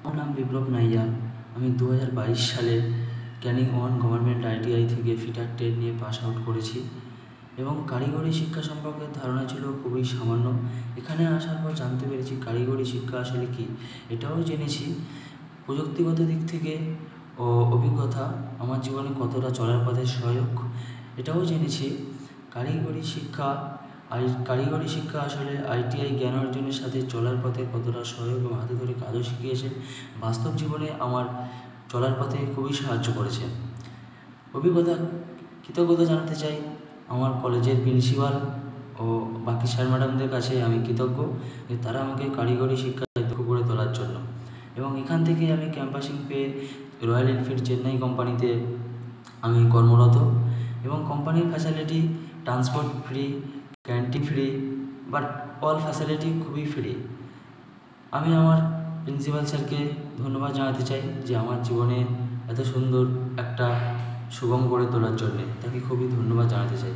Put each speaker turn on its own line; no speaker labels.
আমার নাম বিপ্লব নাইয়া। আমি 2022 সালে ক্যানিং 1 গভর্নমেন্ট ITI থেকে ফিটার ট্রেড নিয়ে পাস আউট করেছি এবং কারিগরি শিক্ষা সম্পর্কে ধারণা ছিল খুবই সামান্য। এখানে আসার পর জানতে পেরেছি কারিগরি শিক্ষা আসলে কী। এটাও জেনেছি প্রযুক্তিগত দিক থেকে অভিজ্ঞতা আমার জীবনে কতটা চলার পথে সহায়ক। এটাও জেনেছি কারিগরি শিক্ষা আসলে ITI জ্ঞান অর্জনের সাথে চলার পথে কতটা সহায়ক এবং হাতে ধরে কাজও শিখিয়েছে। বাস্তব জীবনে আমার চলার পথে খুবই সাহায্য করেছে। কৃতজ্ঞতা জানাতে চাই আমার কলেজের প্রিন্সিপাল ও বাকি স্যার ম্যাডামদের কাছে। আমি কৃতজ্ঞ যে তারা আমাকে কারিগরি শিক্ষায় দক্ষ করে তোলার জন্য। এবং এখান থেকে আমি ক্যাম্পাসিং পেয়ে রয়্যাল এনফিল্ড চেন্নাই কোম্পানিতে আমি কর্মরত এবং কোম্পানির facility transport free, canteen free, but all facility খুবই ফ্রি। আমি আমার প্রিন্সিপাল স্যারকে ধন্যবাদ জানাতে চাই যে আমার জীবনে এত সুন্দর একটা শুভম করে তোলার জন্যে। তাকে খুবই ধন্যবাদ জানাতে চাই।